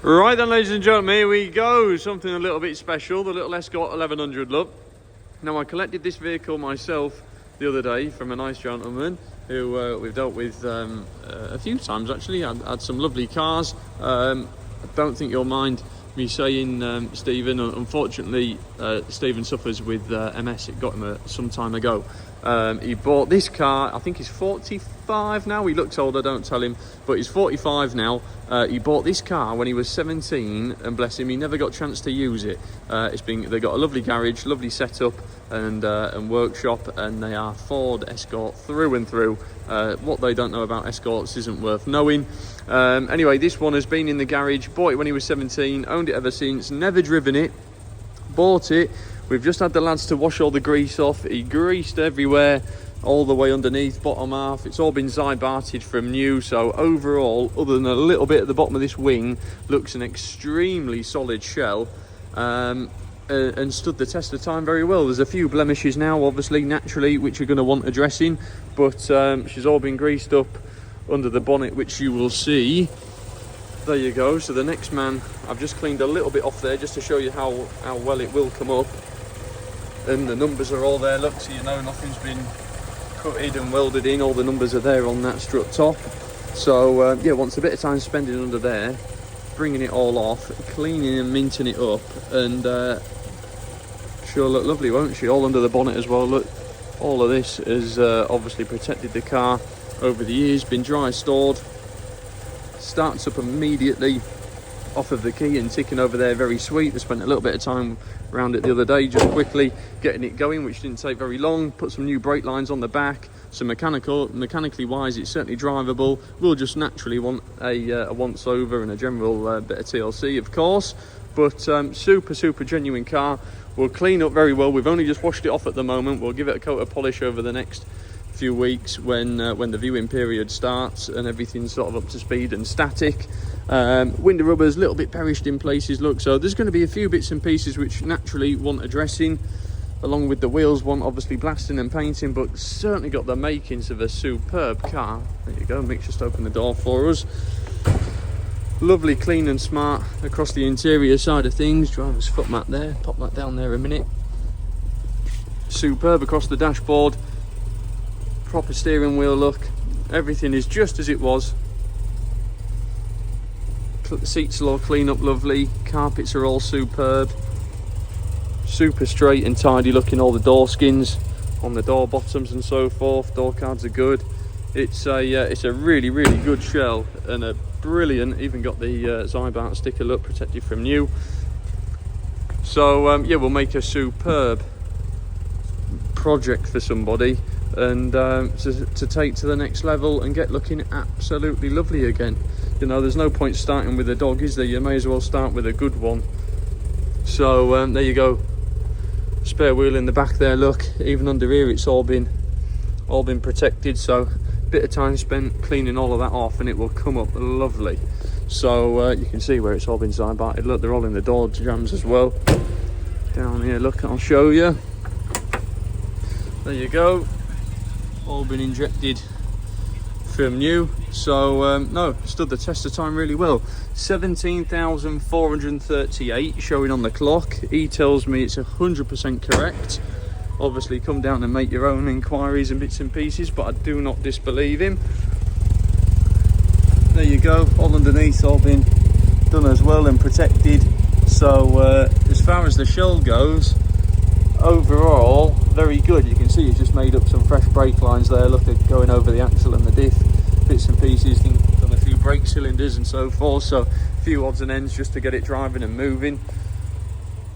Right then, ladies and gentlemen, here we go. Something a little bit special, the little Escort 1100 look. Now, I collected this vehicle myself the other day from a nice gentleman who we've dealt with a few times actually. Had some lovely cars. I don't think you'll mind me saying, Stephen, unfortunately, Stephen suffers with MS. It got him some time ago. He bought this car, I think he's 45 now. He looks older, don't tell him, but he's 45 now. He bought this car when he was 17, and bless him, he never got a chance to use it. They've got a lovely garage, lovely setup and workshop, and they are Ford Escort through and through. What they don't know about Escorts isn't worth knowing. Anyway, this one has been in the garage, bought it when he was 17, owned it ever since, never driven it, bought it. We've just had the lads to wash all the grease off. He greased everywhere, all the way underneath, bottom half. It's all been Zybarted from new, so overall, other than a little bit at the bottom of this wing, looks an extremely solid shell, and stood the test of time very well. There's a few blemishes now, obviously, naturally, which are going to want addressing, but she's all been greased up under the bonnet, which you will see. There you go. So the next man, I've just cleaned a little bit off there just to show you how well it will come up. And the numbers are all there, look, so you know nothing's been cutted and welded in. All the numbers are there on that strut top. So yeah, wants a bit of time spending under there, bringing it all off, cleaning and minting it up, and she'll look lovely, won't she? All under the bonnet as well. Look, all of this has obviously protected the car over the years, been dry stored, starts up immediately off of the key and ticking over there, very sweet. I spent a little bit of time around it the other day, just quickly getting it going, which didn't take very long. Put some new brake lines on the back, so mechanically wise, it's certainly drivable. We'll just naturally want a once over and a general bit of TLC, of course, but super genuine car. We'll clean up very well. We've only just washed it off at the moment. We'll give it a coat of polish over the next few weeks when the viewing period starts and everything's sort of up to speed and static. Window rubbers a little bit perished in places, look, so there's going to be a few bits and pieces which naturally want addressing, along with the wheels want obviously blasting and painting, but certainly got the makings of a superb car. There you go. Mick's just opened the door for us. Lovely, clean and smart across the interior side of things. Driver's foot mat there, pop that down there a minute. Superb across the dashboard. Proper steering wheel look. Everything is just as it was. The seats are all clean up lovely. Carpets are all superb. Super straight and tidy looking. All the door skins on the door bottoms and so forth. Door cards are good. It's a really good shell and a brilliant. Even got the Zybar sticker look, protected from new. So yeah, we'll make a superb project for somebody, and to take to the next level and get looking absolutely lovely again. You know, there's no point starting with a dog, is there? You may as well start with a good one. So there you go. Spare wheel in the back there, look. Even under here it's all been protected, so a bit of time spent cleaning all of that off and it will come up lovely. So you can see where it's all been Zybarted. Look, they're all in the door jambs as well. Down here, look, I'll show you. There you go. All been injected from new. So no, stood the test of time really well. 17,438 showing on the clock. He tells me it's 100% correct. Obviously come down and make your own inquiries and bits and pieces, but I do not disbelieve him. There you go, all underneath, all been done as well and protected. So as far as the shell goes, overall very good. You can see he's just made up some fresh brake lines there, look at going over the axle and the diff, bits and pieces, done a few brake cylinders and so forth, so a few odds and ends just to get it driving and moving.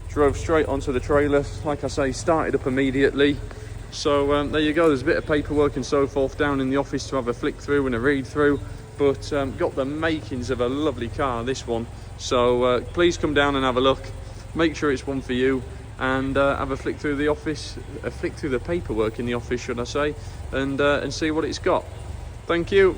Drove straight onto the trailer, like I say, started up immediately. So there you go, there's a bit of paperwork and so forth down in the office to have a flick through and a read through, but got the makings of a lovely car, this one. So please come down and have a look, make sure it's one for you, and have a flick through the office, a flick through the paperwork in the office, should I say, and see what it's got. Thank you.